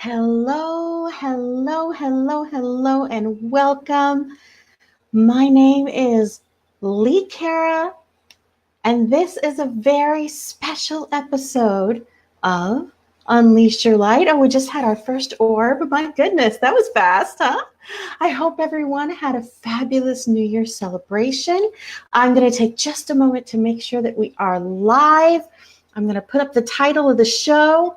Hello, hello, hello, hello, and welcome. My name is Lee Cara, and this is a very special episode of Unleash Your Light. Oh, we just had our first orb. My goodness, that was fast, huh? I hope everyone had a fabulous New Year's celebration. I'm going to take just a moment to make sure that we are live. I'm going to put up the title of the show.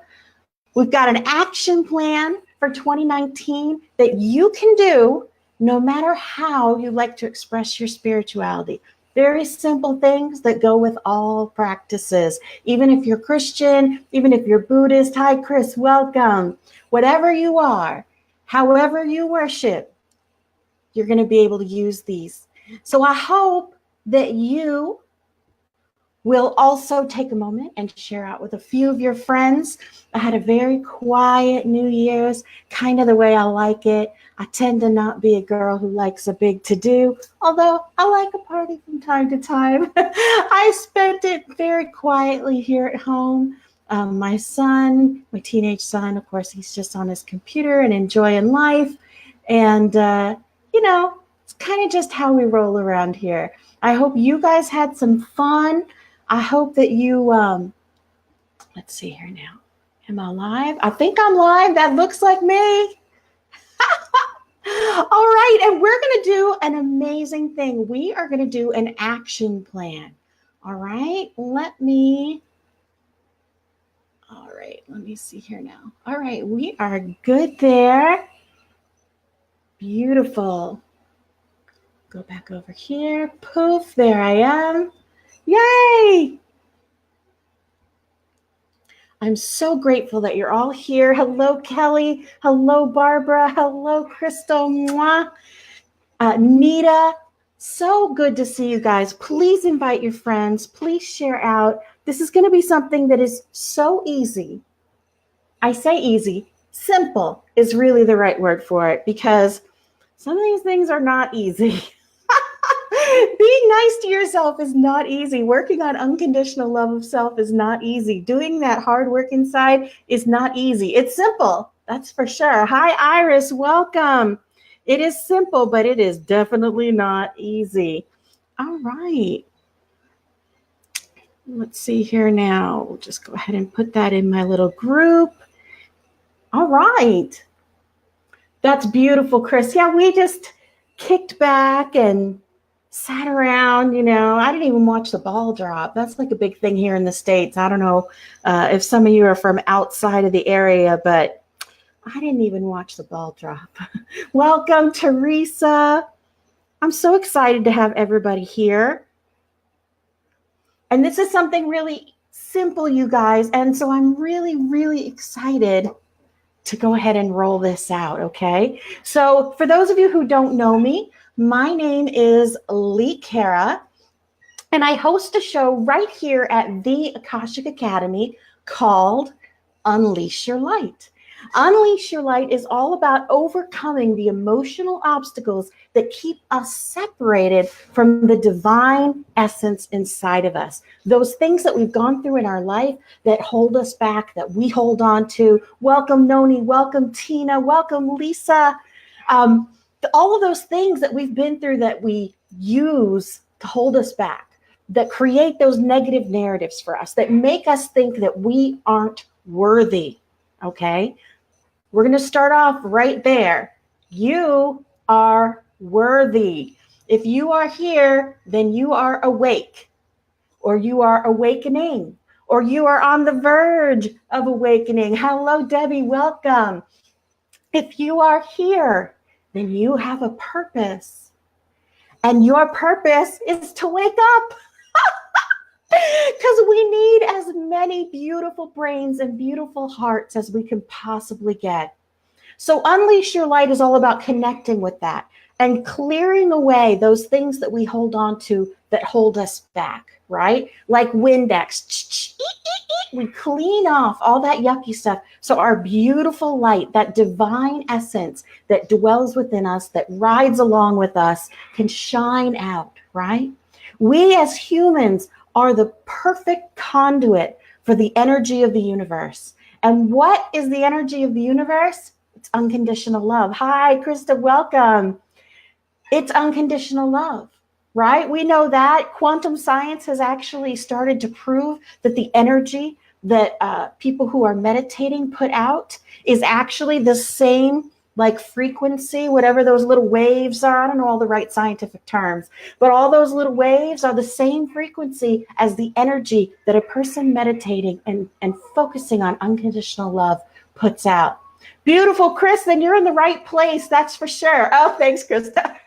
We've got an action plan for 2019 that you can do no matter how you like to express your spirituality. Very simple things that go with all practices. Even if you're Christian, even if you're Buddhist, hi Chris, welcome. Whatever you are, however you worship, you're going to be able to use these. So I hope that you will also take a moment and share out with a few of your friends. I had a very quiet New Year's, kind of the way I like it. I tend to not be a girl who likes a big to-do, although I like a party from time to time. I spent it very quietly here at home. My son, my teenage son, of course, he's just on his computer and enjoying life. And, it's kind of just how we roll around here. I hope you guys had some fun. I hope that you, let's see here now. Am I live? I think I'm live. That looks like me. All right. And we're going to do an amazing thing. We are going to do an action plan. All right. Let me see here now. All right. We are good there. Beautiful. Go back over here. Poof. There I am. Yay! I'm so grateful that you're all here. Hello, Kelly. Hello, Barbara. Hello, Crystal. Mwah. Nita. So good to see you guys. Please invite your friends. Please share out. This is going to be something that is so easy. I say easy. Simple is really the right word for it because some of these things are not easy. Being nice to yourself is not easy. Working on unconditional love of self is not easy. Doing that hard work inside is not easy. It's simple, that's for sure. Hi, Iris, welcome. It is simple, but it is definitely not easy. All right. Let's see here now. We'll just go ahead and put that in my little group. All right. That's beautiful, Chris. Yeah, we just kicked back and sat around, I didn't even watch the ball drop. That's like a big thing here in the States. I don't know if some of you are from outside of the area, but I didn't even watch the ball drop. Welcome, Teresa. I'm so excited to have everybody here. And this is something really simple, you guys. And so I'm really, really excited to go ahead and roll this out, okay? So for those of you who don't know me, my name is Lee Cara, and I host a show right here at the Akashic Academy called Unleash Your Light. Unleash Your Light is all about overcoming the emotional obstacles that keep us separated from the divine essence inside of us. Those things that we've gone through in our life that hold us back, that we hold on to. Welcome, Noni. Welcome, Tina. Welcome, Lisa. All of those things that we've been through that we use to hold us back, that create those negative narratives for us, that make us think that we aren't worthy, okay? We're going to start off right there. You are worthy. If you are here, then you are awake, or you are awakening, or you are on the verge of awakening. Hello, Debbie, welcome. If you are here, then you have a purpose. And your purpose is to wake up. Because we need as many beautiful brains and beautiful hearts as we can possibly get. So Unleash Your Light is all about connecting with that and clearing away those things that we hold on to that hold us back, right? Like Windex. We clean off all that yucky stuff so our beautiful light, that divine essence that dwells within us, that rides along with us, can shine out, right? We as humans are the perfect conduit for the energy of the universe. And what is the energy of the universe? It's unconditional love. Hi, Krista, welcome. It's unconditional love, right? We know that quantum science has actually started to prove that the energy that people who are meditating put out is actually the same like frequency, whatever those little waves are. I don't know all the right scientific terms, but all those little waves are the same frequency as the energy that a person meditating and focusing on unconditional love puts out. Beautiful, Chris, then you're in the right place, that's for sure. Oh, thanks, Krista.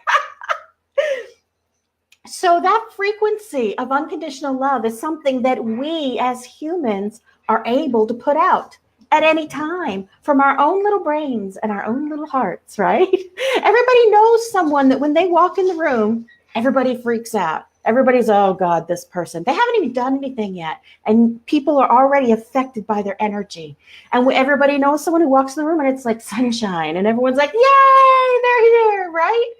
So that frequency of unconditional love is something that we as humans are able to put out at any time from our own little brains and our own little hearts, right? Everybody knows someone that when they walk in the room, everybody freaks out. Everybody's, oh God, this person. They haven't even done anything yet. And people are already affected by their energy. And everybody knows someone who walks in the room and it's like sunshine. And everyone's like, yay, they're here, right?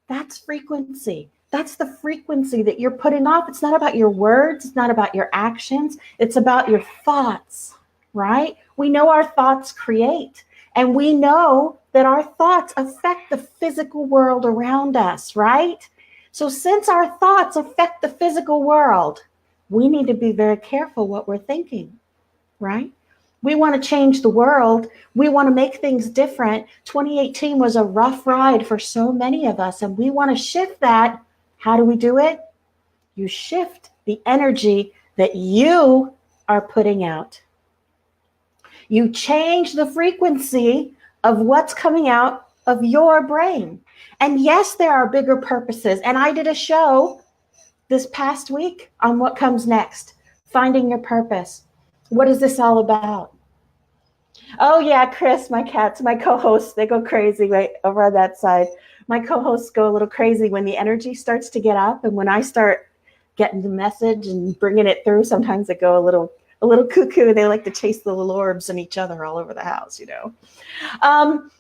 That's frequency. That's the frequency that you're putting off. It's not about your words. It's not about your actions. It's about your thoughts, right? We know our thoughts create, and we know that our thoughts affect the physical world around us, right? So since our thoughts affect the physical world, we need to be very careful what we're thinking, right? We want to change the world. We want to make things different. 2018 was a rough ride for so many of us, and we want to shift that. How do we do it? You shift the energy that you are putting out. You change the frequency of what's coming out of your brain. And yes, there are bigger purposes. And I did a show this past week on what comes next, finding your purpose. What is this all about? Oh yeah, Chris, my cats, my co-hosts, they go crazy right over on that side. My co-hosts go a little crazy when the energy starts to get up, and when I start getting the message and bringing it through, sometimes they go a little cuckoo. They like to chase the little orbs and each other all over the house, you know.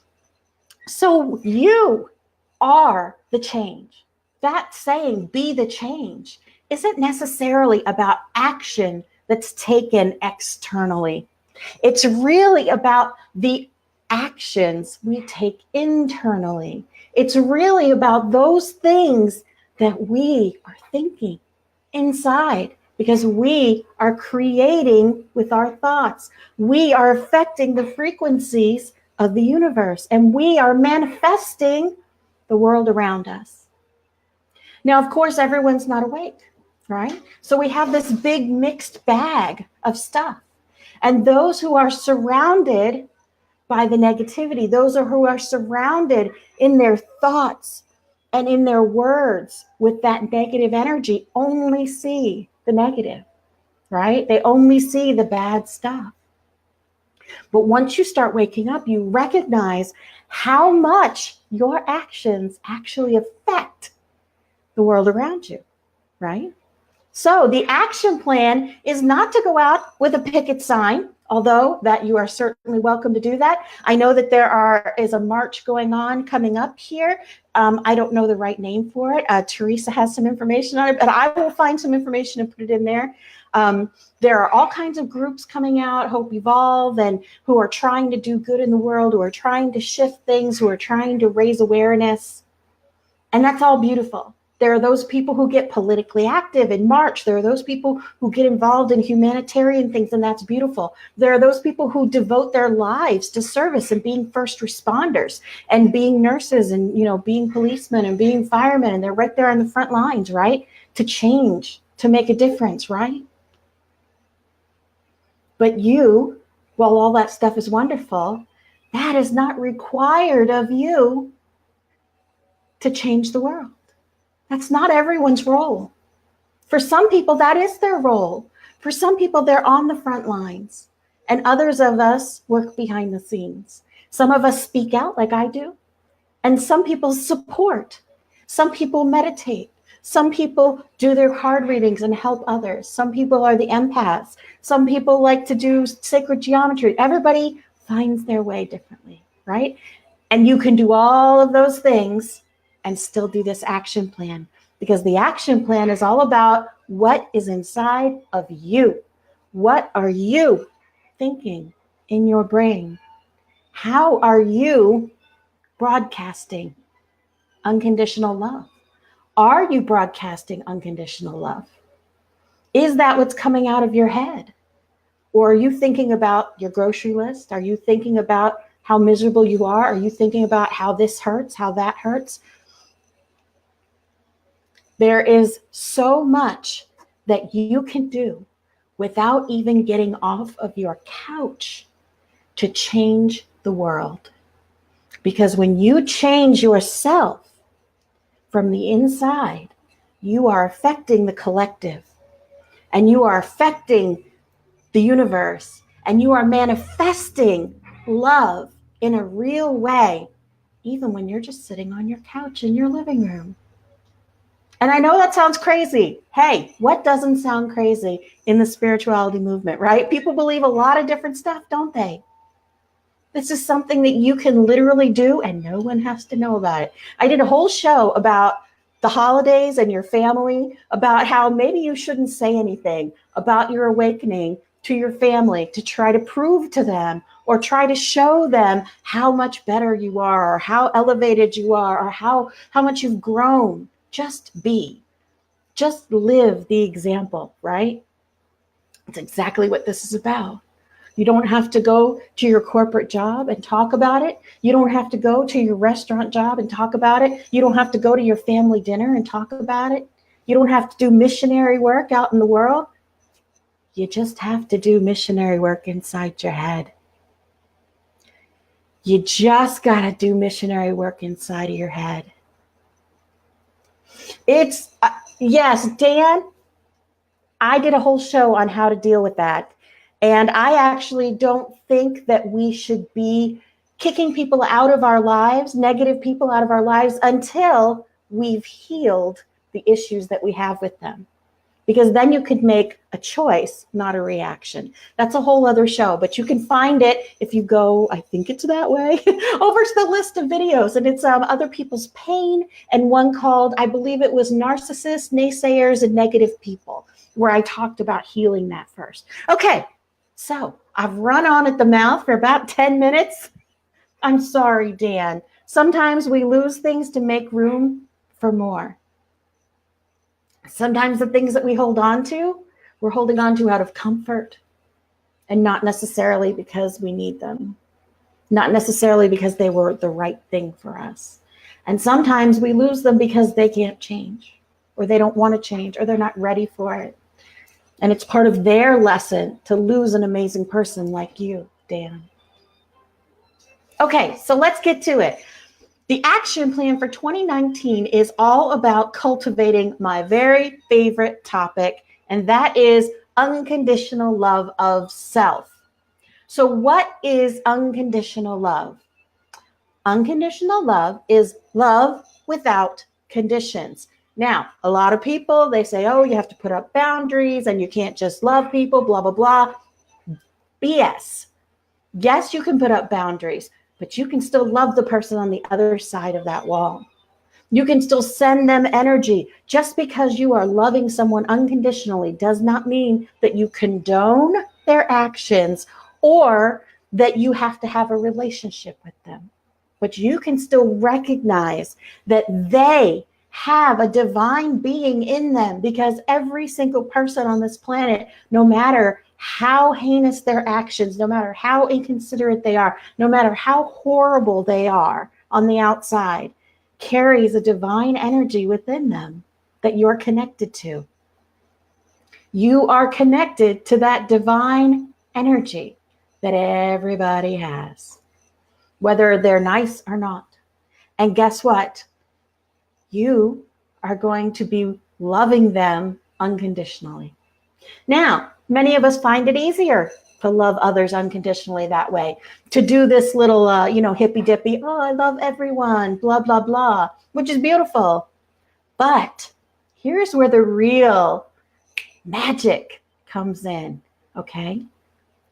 So you are the change. That saying, be the change, isn't necessarily about action that's taken externally. It's really about the actions we take internally. It's really about those things that we are thinking inside, because we are creating with our thoughts. We are affecting the frequencies of the universe, and we are manifesting the world around us. Now, of course, everyone's not awake, right? So we have this big mixed bag of stuff. And those who are surrounded by the negativity, those who are surrounded in their thoughts and in their words with that negative energy, only see the negative, right? They only see the bad stuff. But once you start waking up, you recognize how much your actions actually affect the world around you, right? So the action plan is not to go out with a picket sign, although that you are certainly welcome to do that. I know that there is a march going on coming up here. I don't know the right name for it. Teresa has some information on it, but I will find some information and put it in there. There are all kinds of groups coming out, Hope Evolve, and who are trying to do good in the world, who are trying to shift things, who are trying to raise awareness. And that's all beautiful. There are those people who get politically active in March. There are those people who get involved in humanitarian things, and that's beautiful. There are those people who devote their lives to service and being first responders and being nurses and, you know, being policemen and being firemen, and they're right there on the front lines, right? To change, to make a difference, right? But you, while all that stuff is wonderful, that is not required of you to change the world. That's not everyone's role. For some people, that is their role. For some people, they're on the front lines. And others of us work behind the scenes. Some of us speak out like I do. And some people support. Some people meditate. Some people do their card readings and help others. Some people are the empaths. Some people like to do sacred geometry. Everybody finds their way differently, right? And you can do all of those things and still do this action plan, because the action plan is all about what is inside of you. What are you thinking? in your brain? How are you broadcasting unconditional love? Are you broadcasting unconditional love? Is that what's coming out of your head? Or are you thinking about your grocery list? Are you thinking about how miserable you are? Are you thinking about how this hurts, how that hurts? There is so much that you can do without even getting off of your couch to change the world. Because when you change yourself from the inside, you are affecting the collective, and you are affecting the universe, and you are manifesting love in a real way, even when you're just sitting on your couch in your living room. And I know that sounds crazy. Hey, what doesn't sound crazy in the spirituality movement, right? People believe a lot of different stuff, don't they? This is something that you can literally do and no one has to know about it. I did a whole show about the holidays and your family, about how maybe you shouldn't say anything about your awakening to your family to try to prove to them or try to show them how much better you are or how elevated you are or how much you've grown. Just be. Just live the example, right? It's exactly what this is about. You don't have to go to your corporate job and talk about it. You don't have to go to your restaurant job and talk about it. You don't have to go to your family dinner and talk about it. You don't have to do missionary work out in the world. You just have to do missionary work inside your head. You just got to do missionary work inside of your head. It's, yes, Dan, I did a whole show on how to deal with that. And I actually don't think that we should be kicking people out of our lives, negative people out of our lives, until we've healed the issues that we have with them. Because then you could make a choice, not a reaction. That's a whole other show, but you can find it if you go, I think it's that way, over to the list of videos. And it's other people's pain, and one called, I believe it was narcissists, naysayers, and negative people, where I talked about healing that first. Okay, so I've run on at the mouth for about 10 minutes. I'm sorry, Dan. Sometimes we lose things to make room for more. Sometimes the things that we hold on to, we're holding on to out of comfort and not necessarily because we need them, not necessarily because they were the right thing for us. And sometimes we lose them because they can't change, or they don't want to change, or they're not ready for it. And it's part of their lesson to lose an amazing person like you, Dan. Okay, so let's get to it. The action plan for 2019 is all about cultivating my very favorite topic, and that is unconditional love of self. So what is unconditional love? Unconditional love is love without conditions. Now, a lot of people, they say, oh, you have to put up boundaries and you can't just love people, blah, blah, blah. BS. Yes, you can put up boundaries, but you can still love the person on the other side of that wall. You can still send them energy. Just because you are loving someone unconditionally does not mean that you condone their actions or that you have to have a relationship with them. But you can still recognize that they have a divine being in them, because every single person on this planet, no matter how heinous their actions, no matter how inconsiderate they are, no matter how horrible they are on the outside, carries a divine energy within them that you're connected to. You are connected to that divine energy that everybody has, whether they're nice or not. And guess what? You are going to be loving them unconditionally. Now, many of us find it easier to love others unconditionally that way, to do this little, hippy dippy, oh, I love everyone, blah, blah, blah, which is beautiful. But here's where the real magic comes in, okay?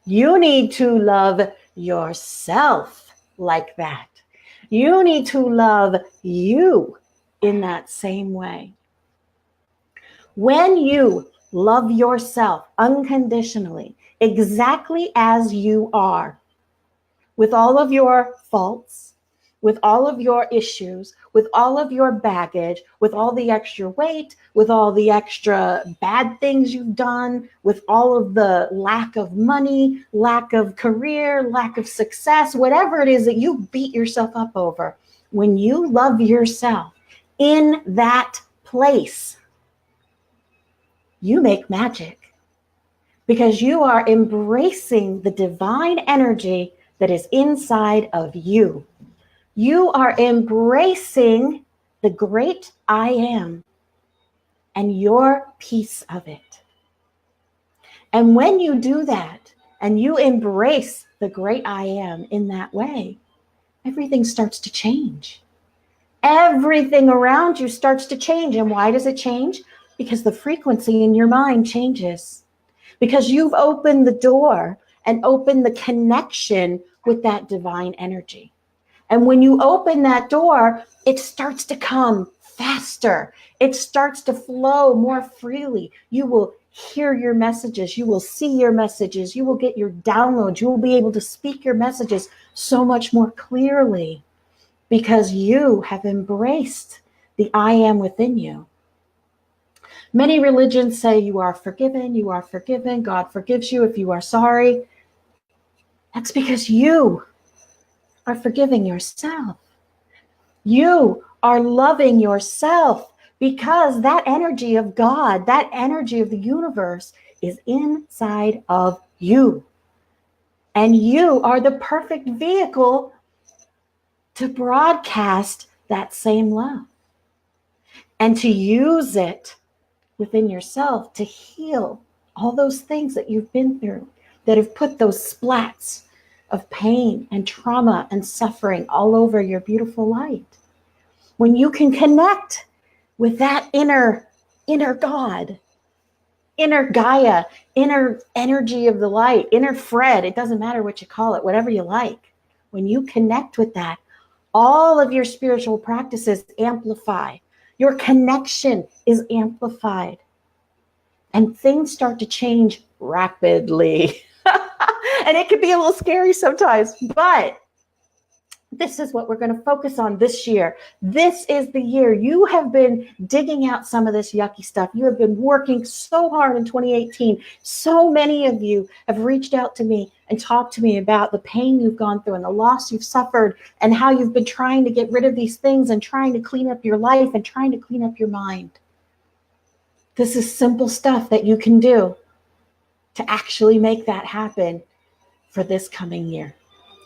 You need to love yourself like that. You need to love you in that same way. When you love yourself unconditionally, exactly as you are, with all of your faults, with all of your issues, with all of your baggage, with all the extra weight, with all the extra bad things you've done, with all of the lack of money, lack of career, lack of success, whatever it is that you beat yourself up over. When you love yourself in that place, you make magic because you are embracing the divine energy that is inside of you. You are embracing the great I am and your piece of it. And when you do that and you embrace the great I am in that way, everything starts to change. Everything around you starts to change. And why does it change? Because the frequency in your mind changes. Because you've opened the door and opened the connection with that divine energy. And when you open that door, it starts to come faster. It starts to flow more freely. You will hear your messages. You will see your messages. You will get your downloads. You will be able to speak your messages so much more clearly because you have embraced the I am within you. Many religions say you are forgiven, God forgives you if you are sorry. That's because you are forgiving yourself. You are loving yourself because that energy of God, that energy of the universe is inside of you. And you are the perfect vehicle to broadcast that same love and to use it within yourself to heal all those things that you've been through that have put those splats of pain and trauma and suffering all over your beautiful light. When you can connect with that inner God, inner Gaia, inner energy of the light, inner Fred, it doesn't matter what you call it, whatever you like. When you connect with that, all of your spiritual practices amplify. Your connection is amplified. And things start to change rapidly. And it can be a little scary sometimes, but this is what we're going to focus on this year. This is the year. You have been digging out some of this yucky stuff. You have been working so hard in 2018. So many of you have reached out to me and talked to me about the pain you've gone through and the loss you've suffered and how you've been trying to get rid of these things and trying to clean up your life and trying to clean up your mind. This is simple stuff that you can do to actually make that happen for this coming year.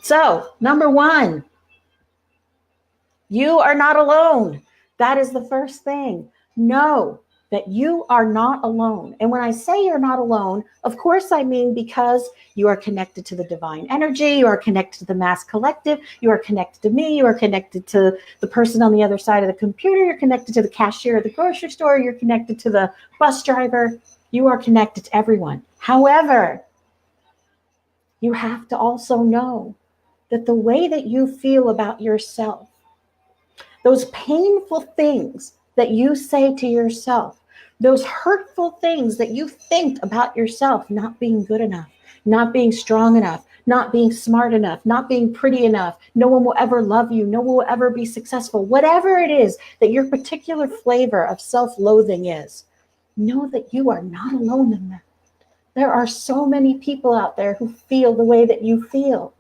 So, number one, you are not alone. That is the first thing. Know that you are not alone. And when I say you're not alone, of course I mean because you are connected to the divine energy, you are connected to the mass collective, you are connected to me, you are connected to the person on the other side of the computer, you're connected to the cashier at the grocery store, you're connected to the bus driver, you are connected to everyone. However, you have to also know that the way that you feel about yourself, those painful things that you say to yourself, those hurtful things that you think about yourself, not being good enough, not being strong enough, not being smart enough, not being pretty enough, no one will ever love you, no one will ever be successful, whatever it is that your particular flavor of self-loathing is, know that you are not alone in that. There are so many people out there who feel the way that you feel.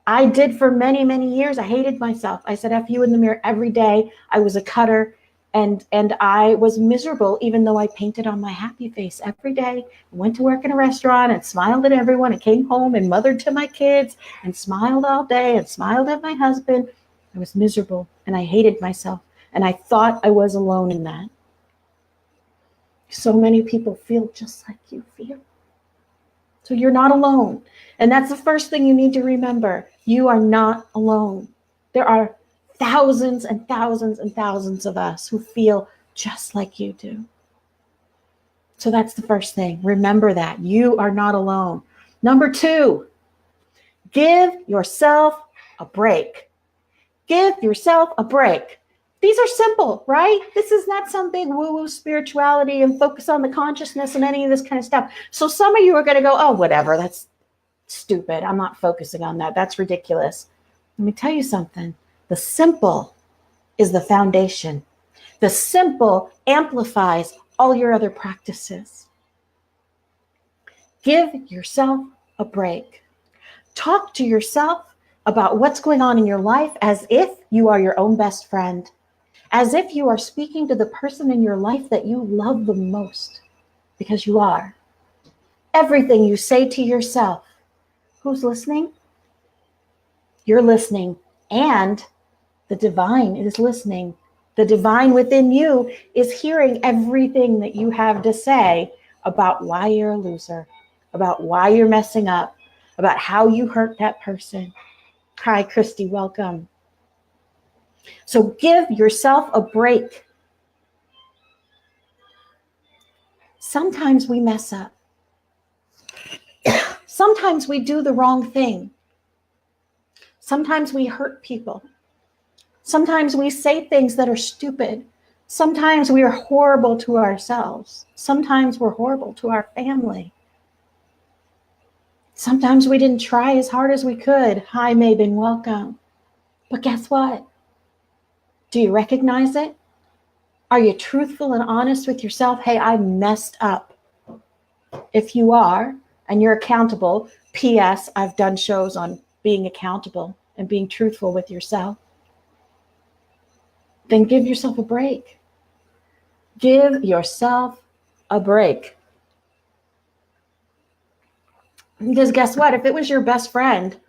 I did for many, many years. I hated myself. I said F you in the mirror every day. I was a cutter and I was miserable even though I painted on my happy face every day. I went to work in a restaurant and smiled at everyone and came home and mothered to my kids and smiled all day and smiled at my husband. I was miserable and I hated myself and I thought I was alone in that. So many people feel just like you feel. So you're not alone. And that's the first thing you need to remember. You are not alone. There are thousands and thousands and thousands of us who feel just like you do. So that's the first thing. Remember that. You are not alone. Number two, give yourself a break. Give yourself a break. These are simple, right? This is not some big woo-woo spirituality and focus on the consciousness and any of this kind of stuff. So some of you are going to go, oh, whatever, that's stupid. I'm not focusing on that. That's ridiculous. Let me tell you something. The simple is the foundation. The simple amplifies all your other practices. Give yourself a break. Talk to yourself about what's going on in your life as if you are your own best friend, as if you are speaking to the person in your life that you love the most, because you are. Everything you say to yourself, who's listening? You're listening, and the divine is listening. The divine within you is hearing everything that you have to say about why you're a loser, about why you're messing up, about how you hurt that person. Hi, Christy, welcome. So give yourself a break. Sometimes we mess up. Sometimes we do the wrong thing. Sometimes we hurt people. Sometimes we say things that are stupid. Sometimes we are horrible to ourselves. Sometimes we're horrible to our family. Sometimes we didn't try as hard as we could. Hi, Mabin, welcome. But guess what? Do you recognize it? Are you truthful and honest with yourself? Hey, I messed up. If you are, and you're accountable, P.S., I've done shows on being accountable and being truthful with yourself. Then give yourself a break. Give yourself a break. Because guess what? If it was your best friend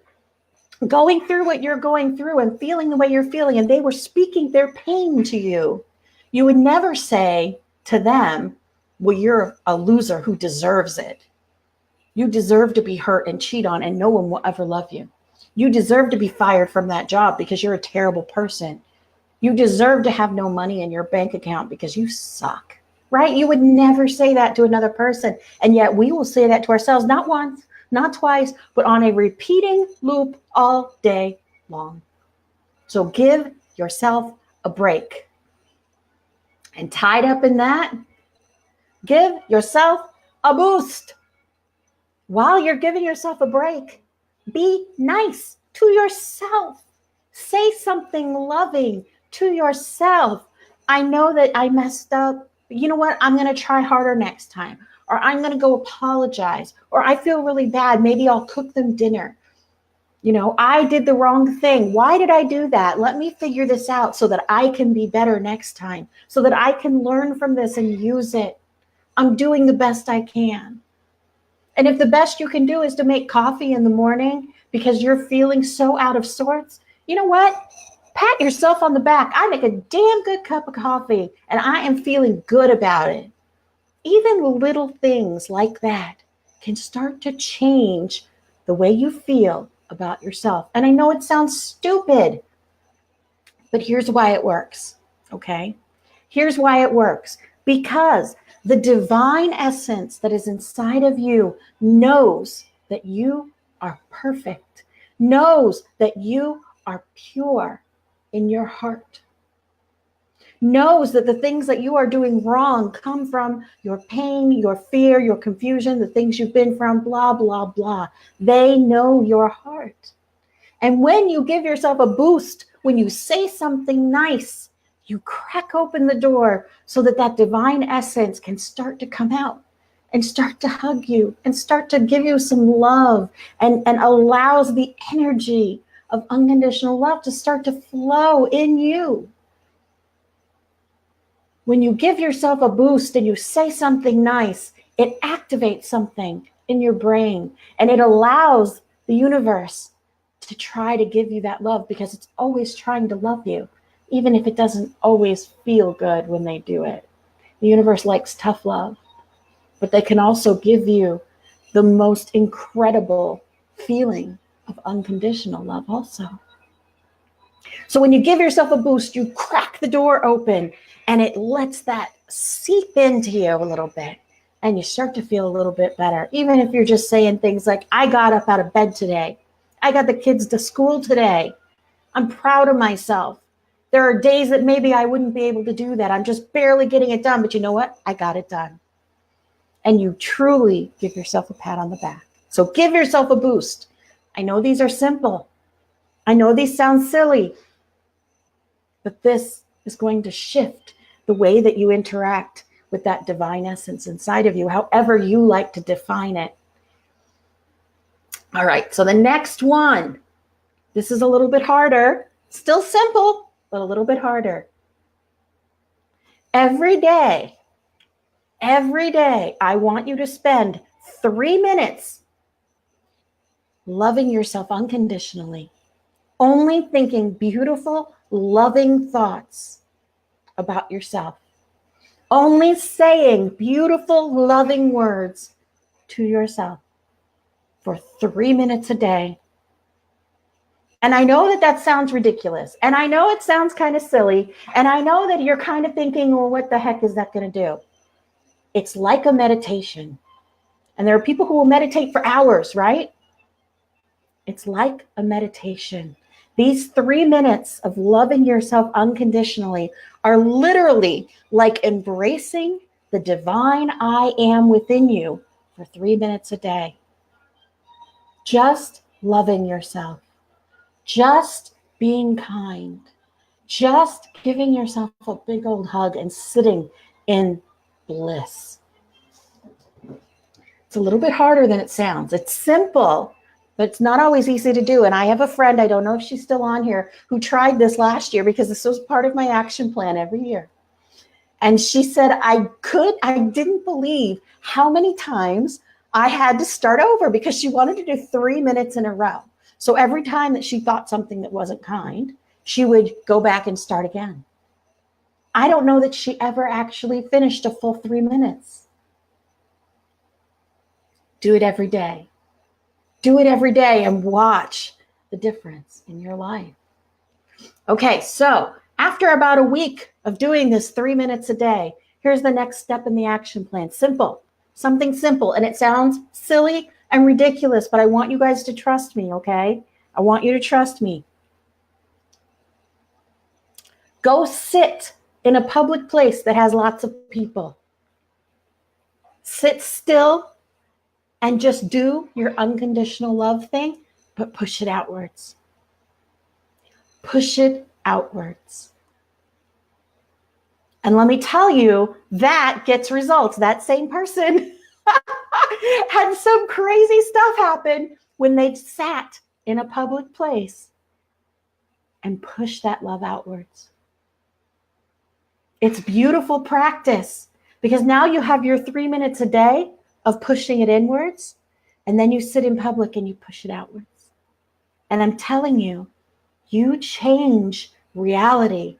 going through what you're going through and feeling the way you're feeling, and they were speaking their pain to you, you would never say to them, well, you're a loser who deserves it. You deserve to be hurt and cheat on, and no one will ever love you. You deserve to be fired from that job because you're a terrible person. You deserve to have no money in your bank account because you suck, right? You would never say that to another person. And yet we will say that to ourselves, not once, not twice, but on a repeating loop all day long. So give yourself a break. And tied up in that, give yourself a boost. While you're giving yourself a break, be nice to yourself. Say something loving to yourself. I know that I messed up, but you know what? I'm going to try harder next time. Or I'm going to go apologize. Or I feel really bad. Maybe I'll cook them dinner. You know, I did the wrong thing. Why did I do that? Let me figure this out so that I can be better next time, so that I can learn from this and use it. I'm doing the best I can. And if the best you can do is to make coffee in the morning because you're feeling so out of sorts, you know what? Pat yourself on the back. I make a damn good cup of coffee and I am feeling good about it. Even little things like that can start to change the way you feel about yourself. And I know it sounds stupid, but here's why it works, okay? Here's why it works. Because the divine essence that is inside of you knows that you are perfect, knows that you are pure in your heart, knows that the things that you are doing wrong come from your pain, your fear, your confusion, the things you've been from, blah, blah, blah. They know your heart. And when you give yourself a boost, when you say something nice, you crack open the door so that that divine essence can start to come out and start to hug you and start to give you some love and allows the energy of unconditional love to start to flow in you. When you give yourself a boost and you say something nice, it activates something in your brain and it allows the universe to try to give you that love because it's always trying to love you, even if it doesn't always feel good when they do it. The universe likes tough love, but they can also give you the most incredible feeling of unconditional love also. So when you give yourself a boost, you crack the door open and it lets that seep into you a little bit and you start to feel a little bit better. Even if you're just saying things like, I got up out of bed today. I got the kids to school today. I'm proud of myself. There are days that maybe I wouldn't be able to do that. I'm just barely getting it done. But you know what? I got it done. And you truly give yourself a pat on the back. So give yourself a boost. I know these are simple. I know these sound silly, but this is going to shift the way that you interact with that divine essence inside of you, however you like to define it. All right, so the next one, this is a little bit harder, still simple, but a little bit harder. Every day, I want you to spend 3 minutes loving yourself unconditionally, only thinking beautiful, loving thoughts about yourself, only saying beautiful, loving words to yourself for 3 minutes a day. And I know that that sounds ridiculous. And I know it sounds kind of silly. And I know that you're kind of thinking, well, what the heck is that going to do? It's like a meditation. And there are people who will meditate for hours, right? It's like a meditation. These 3 minutes of loving yourself unconditionally are literally like embracing the divine I am within you for 3 minutes a day. Just loving yourself. Just being kind, just giving yourself a big old hug and sitting in bliss. It's a little bit harder than it sounds. It's simple, but it's not always easy to do. And I have a friend, I don't know if she's still on here, who tried this last year because this was part of my action plan every year. And she said, I didn't believe how many times I had to start over because she wanted to do 3 minutes in a row. So every time that she thought something that wasn't kind, she would go back and start again. I don't know that she ever actually finished a full 3 minutes. Do it every day. Do it every day and watch the difference in your life. Okay, so after about a week of doing this 3 minutes a day, here's the next step in the action plan. Simple, something simple. And it sounds silly and ridiculous, but I want you guys to trust me, okay? I want you to trust me. Go sit in a public place that has lots of people. Sit still and just do your unconditional love thing, but push it outwards. Push it outwards. And let me tell you, that gets results. That same person had some crazy stuff happen when they sat in a public place and pushed that love outwards. It's beautiful practice because now you have your 3 minutes a day of pushing it inwards, and then you sit in public and you push it outwards. And I'm telling you, you change reality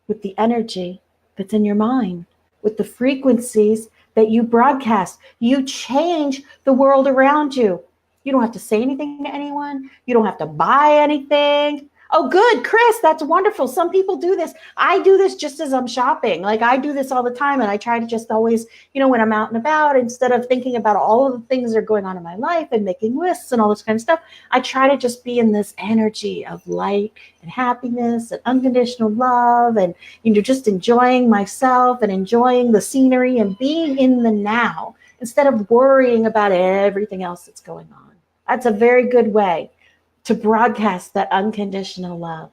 with the energy that's in your mind, with the frequencies that you broadcast. You change the world around you. You don't have to say anything to anyone. You don't have to buy anything. Oh, good, Chris, that's wonderful. Some people do this. I do this just as I'm shopping. Like I do this all the time. And I try to just always, when I'm out and about, instead of thinking about all of the things that are going on in my life and making lists and all this kind of stuff, I try to just be in this energy of light and happiness and unconditional love and, just enjoying myself and enjoying the scenery and being in the now instead of worrying about everything else that's going on. That's a very good way to broadcast that unconditional love.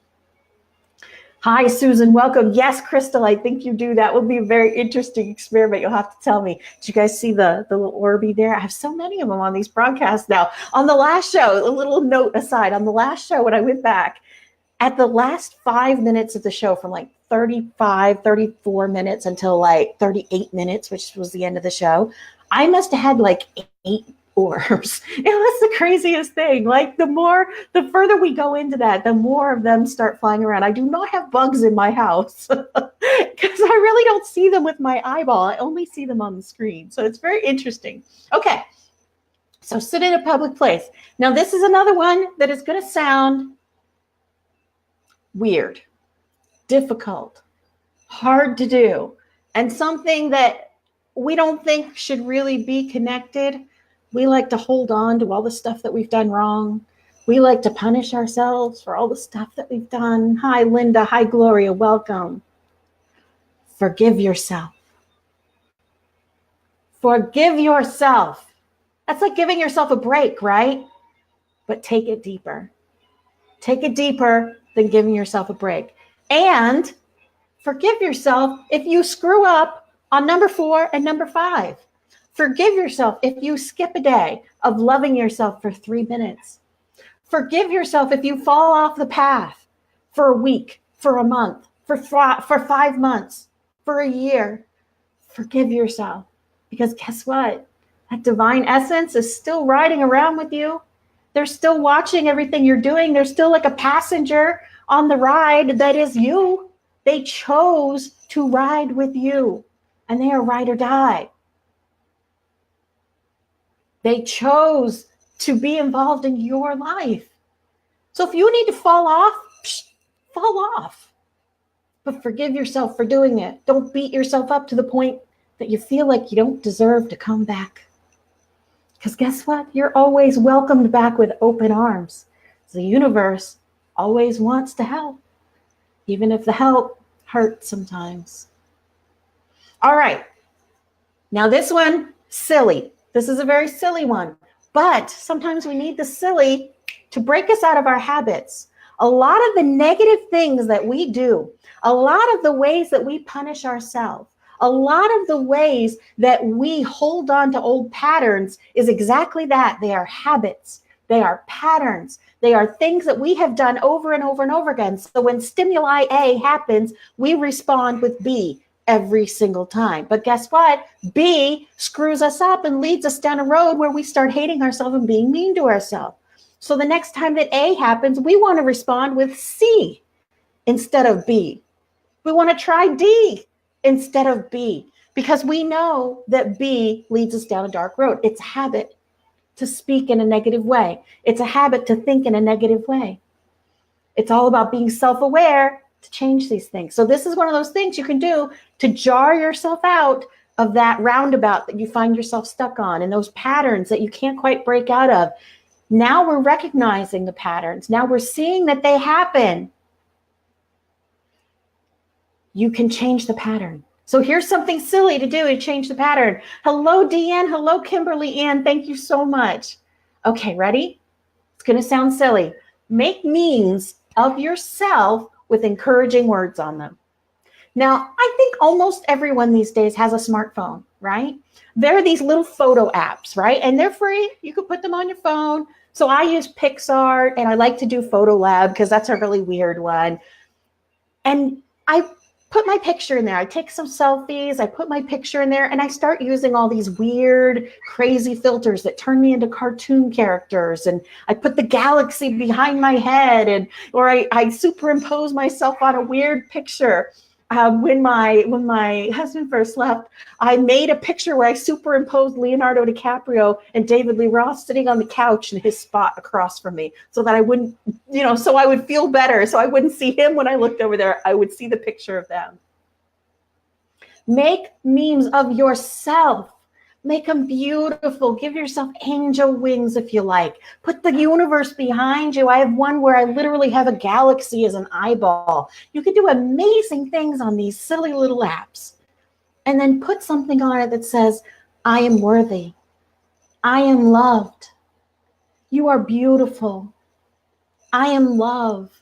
Hi, Susan, welcome. Yes, Crystal, I think you do. That will be a very interesting experiment. You'll have to tell me. Did you guys see the little Orby there? I have so many of them on these broadcasts now. On the last show, a little note aside, on the last show, when I went back, at the last 5 minutes of the show, from like 35, 34 minutes until like 38 minutes, which was the end of the show, I must have had like 8 orbs. It was the craziest thing. Like the further we go into that, the more of them start flying around. I do not have bugs in my house because I really don't see them with my eyeball. I only see them on the screen. So it's very interesting. Okay. So sit in a public place. Now this is another one that is going to sound weird, difficult, hard to do, and something that we don't think should really be connected. We like to hold on to all the stuff that we've done wrong. We like to punish ourselves for all the stuff that we've done. Hi, Linda. Hi, Gloria. Welcome. Forgive yourself. Forgive yourself. That's like giving yourself a break, right? But take it deeper. Take it deeper than giving yourself a break. And forgive yourself if you screw up on number 4 and number 5. Forgive yourself if you skip a day of loving yourself for 3 minutes. Forgive yourself if you fall off the path for a week, for a month, for 5 months, for a year. Forgive yourself, because guess what? That divine essence is still riding around with you. They're still watching everything you're doing. They're still like a passenger on the ride that is you. They chose to ride with you, and they are ride or die. They chose to be involved in your life. So if you need to fall off, fall off. But forgive yourself for doing it. Don't beat yourself up to the point that you feel like you don't deserve to come back. Because guess what? You're always welcomed back with open arms. The universe always wants to help, even if the help hurts sometimes. All right. Now this one, silly. This is a very silly one. But sometimes we need the silly to break us out of our habits. A lot of the negative things that we do, a lot of the ways that we punish ourselves, a lot of the ways that we hold on to old patterns is exactly that. They are habits. They are patterns. They are things that we have done over and over and over again. So when stimuli A happens, we respond with B every single time. But guess what? B screws us up and leads us down a road where we start hating ourselves and being mean to ourselves. So the next time that A happens, we want to respond with C instead of B. We want to try D instead of B, because we know that B leads us down a dark road. It's a habit to speak in a negative way. It's a habit to think in a negative way. It's all about being self-aware to change these things. So this is one of those things you can do to jar yourself out of that roundabout that you find yourself stuck on and those patterns that you can't quite break out of. Now we're recognizing the patterns. Now we're seeing that they happen. You can change the pattern. So here's something silly to do to change the pattern. Hello, Deanne. Hello, Kimberly Ann. Thank you so much. Okay, ready? It's going to sound silly. Make memes of yourself with encouraging words on them. Now, I think almost everyone these days has a smartphone, right? There are these little photo apps, right? And they're free. You can put them on your phone. So I use PixArt, and I like to do Photo Lab because that's a really weird one. And I put my picture in there. I take some selfies. I put my picture in there, and I start using all these weird, crazy filters that turn me into cartoon characters. And I put the galaxy behind my head, or I superimpose myself on a weird picture. When my husband first left, I made a picture where I superimposed Leonardo DiCaprio and David Lee Roth sitting on the couch in his spot across from me, so that I wouldn't, so I would feel better. So I wouldn't see him when I looked over there. I would see the picture of them. Make memes of yourself. Make them beautiful. Give yourself angel wings if you like. Put the universe behind you. I have one where I literally have a galaxy as an eyeball. You can do amazing things on these silly little apps. And then put something on it that says, I am worthy. I am loved. You are beautiful. I am love.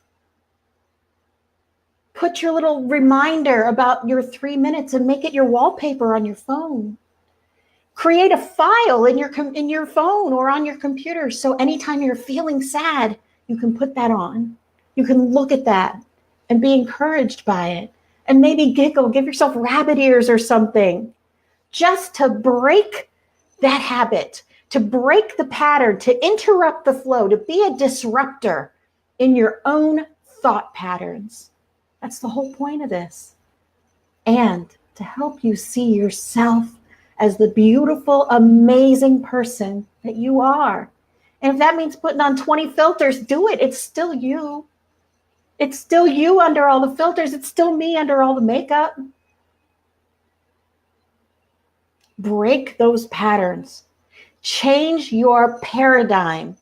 Put your little reminder about your 3 minutes and make it your wallpaper on your phone. Create a file in your phone or on your computer, so anytime you're feeling sad, you can put that on. You can look at that and be encouraged by it, and maybe giggle, give yourself rabbit ears or something, just to break that habit, to break the pattern, to interrupt the flow, to be a disruptor in your own thought patterns. That's the whole point of this. And to help you see yourself as the beautiful, amazing person that you are. And if that means putting on 20 filters, do it. It's still you. It's still you under all the filters. It's still me under all the makeup. Break those patterns. Change your paradigm.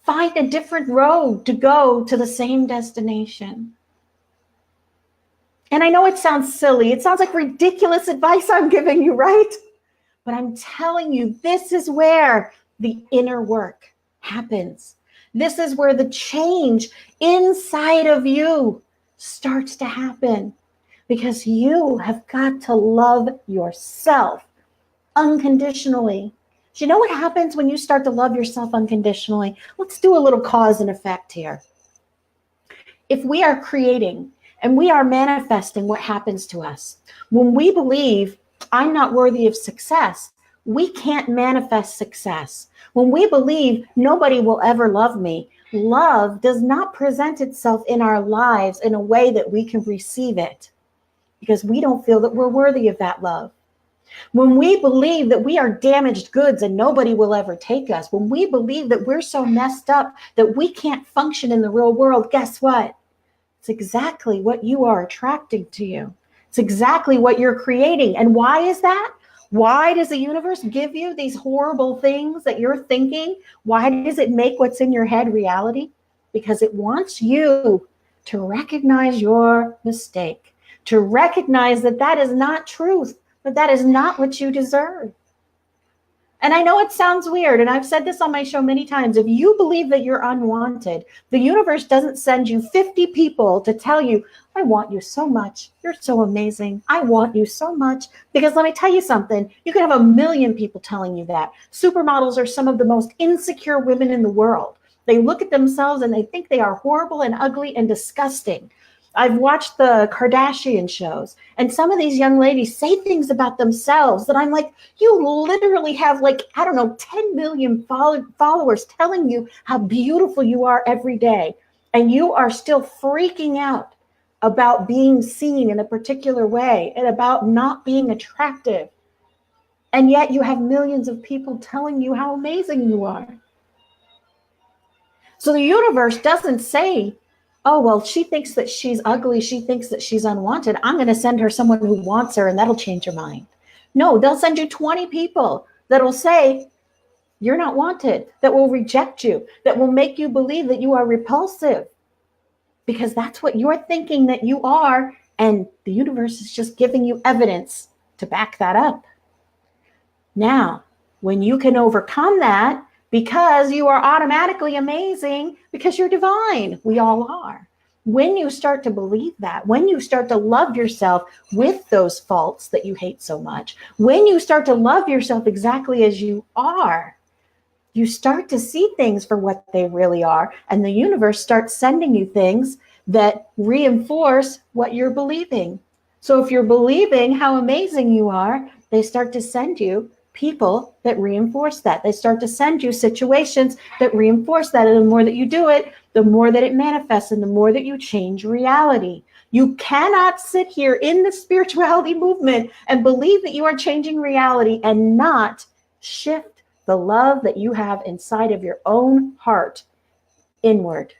Find a different road to go to the same destination. And I know it sounds silly. It sounds like ridiculous advice I'm giving you, right? But I'm telling you, this is where the inner work happens. This is where the change inside of you starts to happen, because you have got to love yourself unconditionally. Do you know what happens when you start to love yourself unconditionally? Let's do a little cause and effect here. If we are creating and we are manifesting what happens to us, when we believe I'm not worthy of success, we can't manifest success. When we believe nobody will ever love me, love does not present itself in our lives in a way that we can receive it, because we don't feel that we're worthy of that love. When we believe that we are damaged goods and nobody will ever take us, when we believe that we're so messed up that we can't function in the real world, guess what? It's exactly what you are attracting to you. It's exactly what you're creating. And why is that? Why does the universe give you these horrible things that you're thinking? Why does it make what's in your head reality? Because it wants you to recognize your mistake, to recognize that that is not truth, that that is not what you deserve. And I know it sounds weird, and I've said this on my show many times. If you believe that you're unwanted, the universe doesn't send you 50 people to tell you, I want you so much. You're so amazing. I want you so much. Because let me tell you something. You can have 1,000,000 people telling you that. Supermodels are some of the most insecure women in the world. They look at themselves and they think they are horrible and ugly and disgusting. I've watched the Kardashian shows, and some of these young ladies say things about themselves that I'm like, you literally have 10 million followers telling you how beautiful you are every day. And you are still freaking out about being seen in a particular way and about not being attractive. And yet you have millions of people telling you how amazing you are. So the universe doesn't say, oh, well, she thinks that she's ugly. She thinks that she's unwanted. I'm going to send her someone who wants her and that'll change her mind. No, they'll send you 20 people that'll say you're not wanted, that will reject you, that will make you believe that you are repulsive, because that's what you're thinking that you are. And the universe is just giving you evidence to back that up. Now, when you can overcome that, because you are automatically amazing, because you're divine. We all are. When you start to believe that, when you start to love yourself with those faults that you hate so much, when you start to love yourself exactly as you are, you start to see things for what they really are. And the universe starts sending you things that reinforce what you're believing. So if you're believing how amazing you are, they start to send you people that reinforce that. They start to send you situations that reinforce that. And the more that you do it, the more that it manifests and the more that you change reality. You cannot sit here in the spirituality movement and believe that you are changing reality and not shift the love that you have inside of your own heart inward.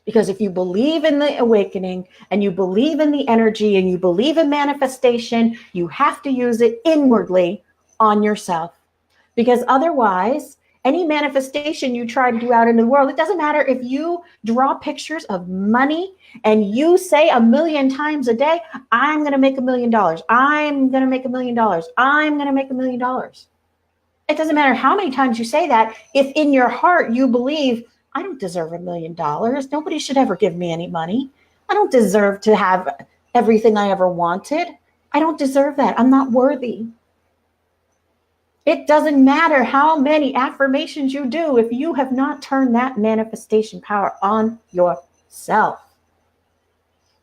Because if you believe in the awakening and you believe in the energy and you believe in manifestation, you have to use it inwardly on yourself. Because otherwise, any manifestation you try to do out in the world, it doesn't matter if you draw pictures of money and you say 1,000,000 times a day, I'm going to make $1 million. I'm going to make $1 million. I'm going to make $1 million. It doesn't matter how many times you say that. If in your heart you believe, I don't deserve $1 million. Nobody should ever give me any money. I don't deserve to have everything I ever wanted. I don't deserve that. I'm not worthy. It doesn't matter how many affirmations you do if you have not turned that manifestation power on yourself.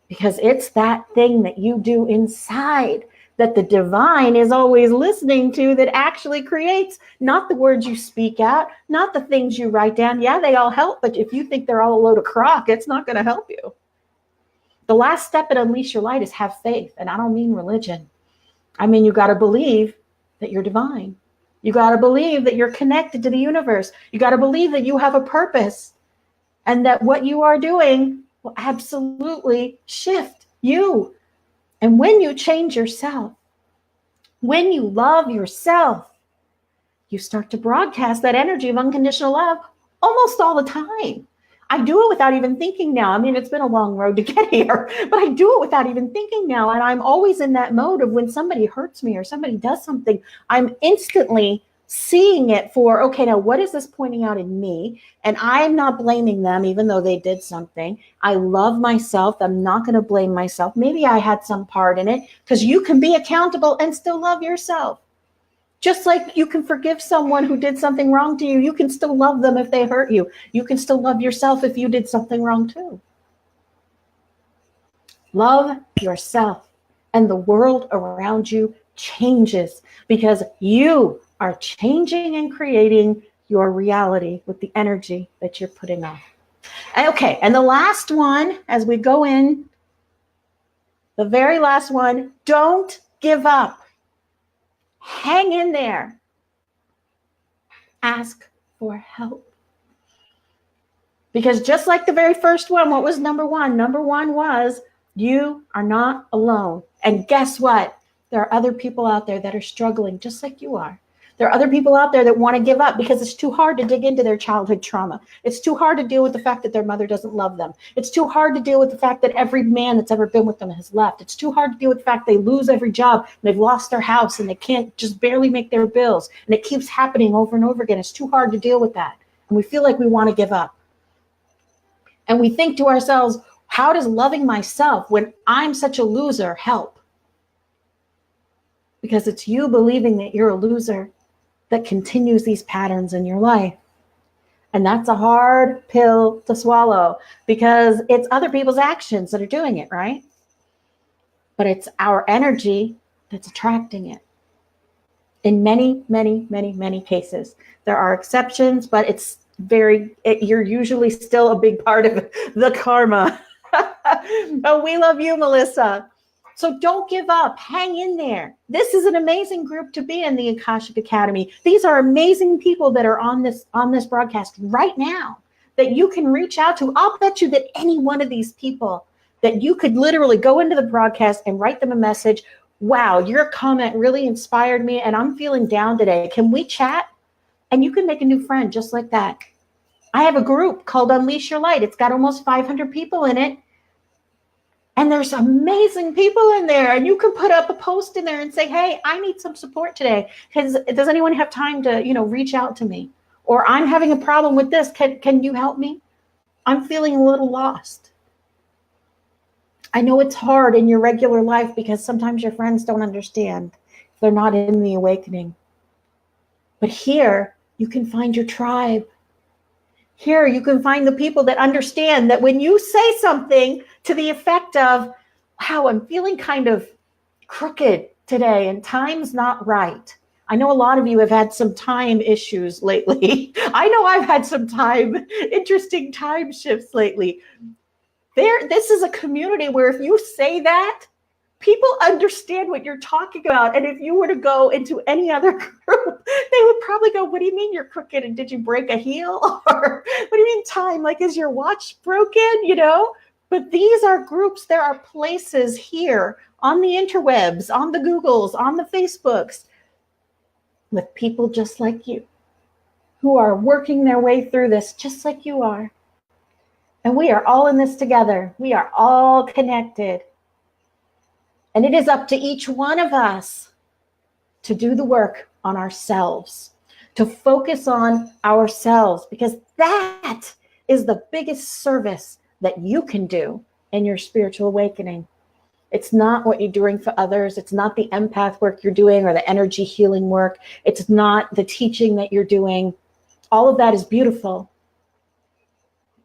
Because it's that thing that you do inside that the divine is always listening to that actually creates, not the words you speak out, not the things you write down. Yeah, they all help, but if you think they're all a load of crock, it's not going to help you. The last step in Unleash Your Light is have faith. And I don't mean religion. I mean, you got to believe that you're divine. You got to believe that you're connected to the universe. You got to believe that you have a purpose and that what you are doing will absolutely shift you. And when you change yourself, when you love yourself, you start to broadcast that energy of unconditional love almost all the time. I do it without even thinking now. I mean, it's been a long road to get here, but I do it without even thinking now. And I'm always in that mode of when somebody hurts me or somebody does something, I'm instantly seeing it for, okay, now what is this pointing out in me? And I'm not blaming them, even though they did something. I love myself. I'm not going to blame myself. Maybe I had some part in it, because you can be accountable and still love yourself. Just like you can forgive someone who did something wrong to you, you can still love them if they hurt you. You can still love yourself if you did something wrong too. Love yourself, and the world around you changes because you are changing and creating your reality with the energy that you're putting off. Okay, and the last one, as we go in, the very last one, don't give up. Hang in there. Ask for help. Because just like the very first one, what was number one? Number one was, you are not alone. And guess what? There are other people out there that are struggling just like you are. There are other people out there that want to give up because it's too hard to dig into their childhood trauma. It's too hard to deal with the fact that their mother doesn't love them. It's too hard to deal with the fact that every man that's ever been with them has left. It's too hard to deal with the fact they lose every job and they've lost their house and they can't just barely make their bills. And it keeps happening over and over again. It's too hard to deal with that. And we feel like we want to give up. And we think to ourselves, how does loving myself when I'm such a loser help? Because it's you believing that you're a loser that continues these patterns in your life. And that's a hard pill to swallow because it's other people's actions that are doing it, right? But it's our energy that's attracting it. In many, many, many, many cases. There are exceptions, but you're usually still a big part of the karma. Oh, we love you, Melissa. So don't give up. Hang in there. This is an amazing group to be in, the Akashic Academy. These are amazing people that are on this broadcast right now that you can reach out to. I'll bet you that any one of these people that you could literally go into the broadcast and write them a message. Wow, your comment really inspired me and I'm feeling down today. Can we chat? And you can make a new friend just like that. I have a group called Unleash Your Light. It's got almost 500 people in it. And there's amazing people in there. And you can put up a post in there and say, hey, I need some support today. Does anyone have time to, reach out to me? Or I'm having a problem with this. Can you help me? I'm feeling a little lost. I know it's hard in your regular life because sometimes your friends don't understand. They're not in the awakening. But here, you can find your tribe. Here, you can find the people that understand that when you say something to the effect of, wow, I'm feeling kind of crooked today and time's not right. I know a lot of you have had some time issues lately. I know I've had some interesting time shifts lately. This is a community where if you say that, people understand what you're talking about. And if you were to go into any other group, they would probably go, what do you mean you're crooked? And did you break a heel? Or what do you mean time? Like, is your watch broken? But these are groups. There are places here on the interwebs, on the Googles, on the Facebooks, with people just like you who are working their way through this just like you are. And we are all in this together. We are all connected. And it is up to each one of us to do the work on ourselves, to focus on ourselves, because that is the biggest service that you can do in your spiritual awakening. It's not what you're doing for others. It's not the empath work you're doing or the energy healing work. It's not the teaching that you're doing. All of that is beautiful.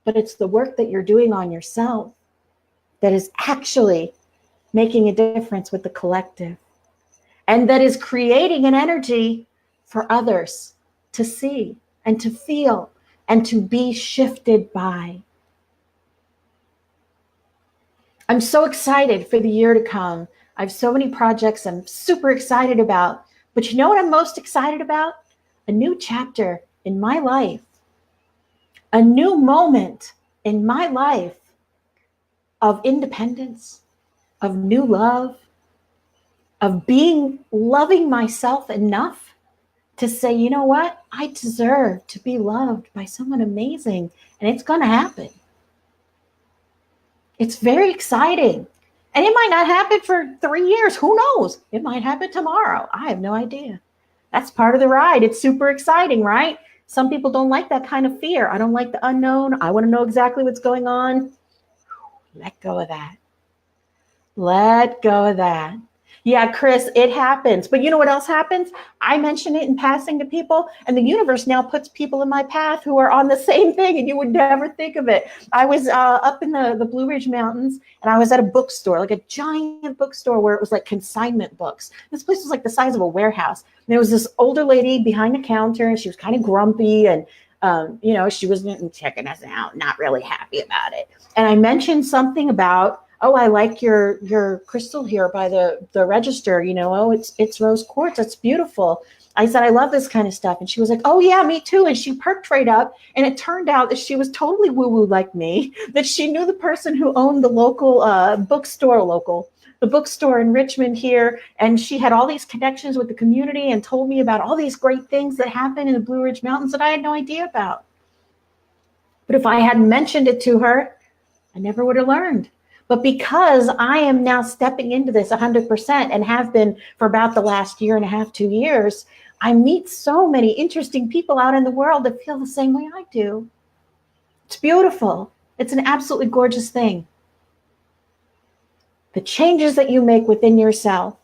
But it's the work that you're doing on yourself that is actually making a difference with the collective, and that is creating an energy for others to see and to feel and to be shifted by. I'm so excited for the year to come. I have so many projects I'm super excited about, but you know what I'm most excited about? A new chapter in my life, a new moment in my life of independence, of new love, of loving myself enough to say, you know what? I deserve to be loved by someone amazing, and it's going to happen. It's very exciting. And it might not happen for 3 years. Who knows? It might happen tomorrow. I have no idea. That's part of the ride. It's super exciting, right? Some people don't like that kind of fear. I don't like the unknown. I want to know exactly what's going on. Let go of that. Let go of that. Yeah, Chris, it happens. But you know what else happens? I mention it in passing to people, and the universe now puts people in my path who are on the same thing, and you would never think of it. I was up in the Blue Ridge Mountains, and I was at a bookstore, like a giant bookstore where it was like consignment books. This place was like the size of a warehouse. And there was this older lady behind the counter, and she was kind of grumpy, and she wasn't checking us out, not really happy about it. And I mentioned something about, oh, I like your crystal here by the register, oh, it's rose quartz. That's beautiful. I said, I love this kind of stuff. And she was like, oh yeah, me too. And she perked right up. And it turned out that she was totally woo-woo like me, that she knew the person who owned the local the bookstore in Richmond here. And she had all these connections with the community and told me about all these great things that happen in the Blue Ridge Mountains that I had no idea about. But if I hadn't mentioned it to her, I never would have learned. But because I am now stepping into this 100% and have been for about the last year and a half, 2 years, I meet so many interesting people out in the world that feel the same way I do. It's beautiful. It's an absolutely gorgeous thing. The changes that you make within yourself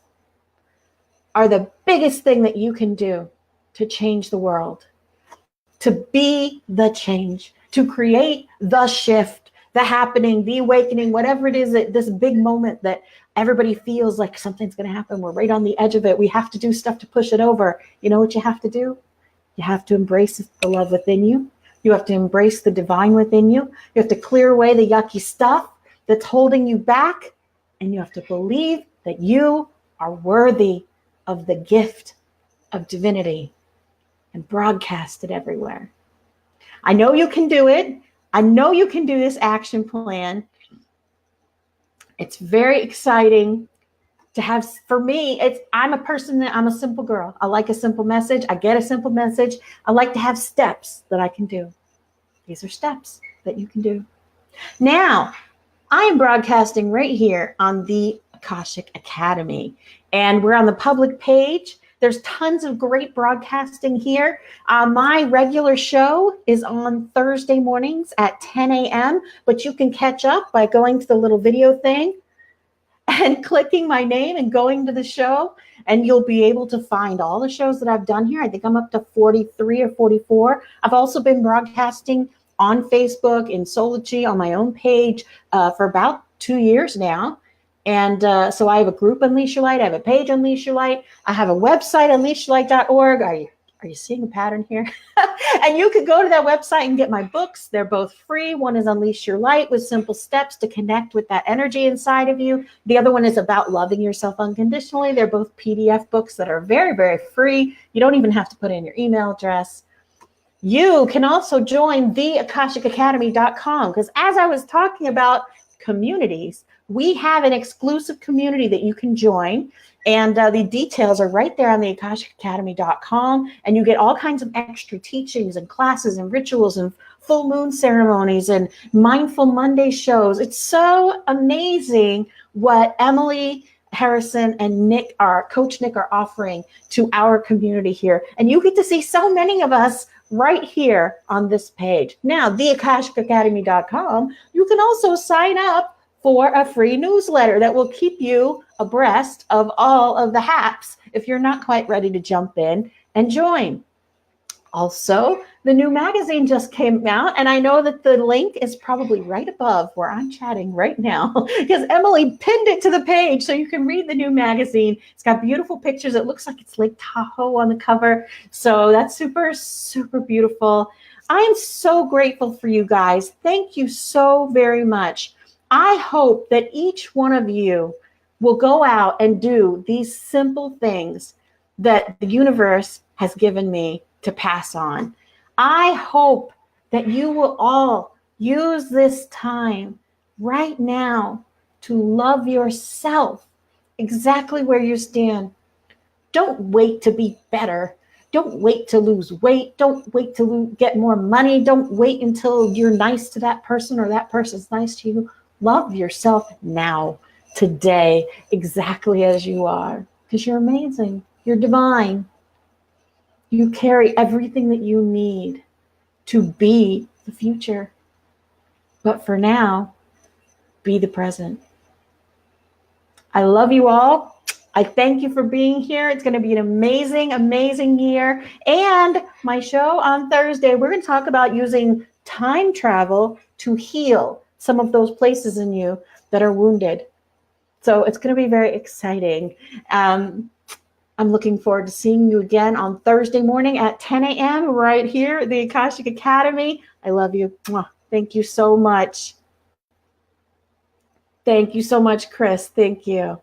are the biggest thing that you can do to change the world, to be the change, to create the shift, the happening, the awakening, whatever it is, this big moment that everybody feels like something's going to happen. We're right on the edge of it. We have to do stuff to push it over. You know what you have to do? You have to embrace the love within you. You have to embrace the divine within you. You have to clear away the yucky stuff that's holding you back. And you have to believe that you are worthy of the gift of divinity and broadcast it everywhere. I know you can do it. I know you can do this action plan. It's very exciting to have. For me, I'm a simple girl. I like a simple message. I get a simple message. I like to have steps that I can do. These are steps that you can do. Now, I am broadcasting right here on the Akashic Academy, and we're on the public page. There's tons of great broadcasting here. My regular show is on Thursday mornings at 10 a.m., but you can catch up by going to the little video thing and clicking my name and going to the show, and you'll be able to find all the shows that I've done here. I think I'm up to 43 or 44. I've also been broadcasting on Facebook, in Sology, on my own page for about 2 years now. And so I have a group, Unleash Your Light. I have a page, Unleash Your Light. I have a website, unleashyourlight.org. Are you seeing a pattern here? And you can go to that website and get my books. They're both free. One is Unleash Your Light with simple steps to connect with that energy inside of you. The other one is about loving yourself unconditionally. They're both PDF books that are very, very free. You don't even have to put in your email address. You can also join the AkashicAcademy.com, because as I was talking about communities, we have an exclusive community that you can join, and the details are right there on the AkashicAcademy.com, and you get all kinds of extra teachings and classes and rituals and full moon ceremonies and Mindful Monday shows. It's so amazing what Emily Harrison and Nick, our Coach Nick, are offering to our community here, and you get to see so many of us right here on this page. Now, theakashicacademy.com, you can also sign up for a free newsletter that will keep you abreast of all of the haps if you're not quite ready to jump in and join. Also, the new magazine just came out, and I know that the link is probably right above where I'm chatting right now because Emily pinned it to the page so you can read the new magazine. It's got beautiful pictures. It looks like it's Lake Tahoe on the cover. So that's super, super beautiful. I am so grateful for you guys. Thank you so very much. I hope that each one of you will go out and do these simple things that the universe has given me to pass on. I hope that you will all use this time right now to love yourself exactly where you stand. Don't wait to be better. Don't wait to lose weight. Don't wait to get more money. Don't wait until you're nice to that person or that person's nice to you. Love yourself now, today, exactly as you are, because you're amazing. You're divine. You carry everything that you need to be the future. But for now, be the present. I love you all. I thank you for being here. It's going to be an amazing, amazing year. And my show on Thursday, we're going to talk about using time travel to heal some of those places in you that are wounded. So it's going to be very exciting. I'm looking forward to seeing you again on Thursday morning at 10 a.m. right here at the Akashic Academy. I love you. Thank you so much. Thank you so much, Chris. Thank you.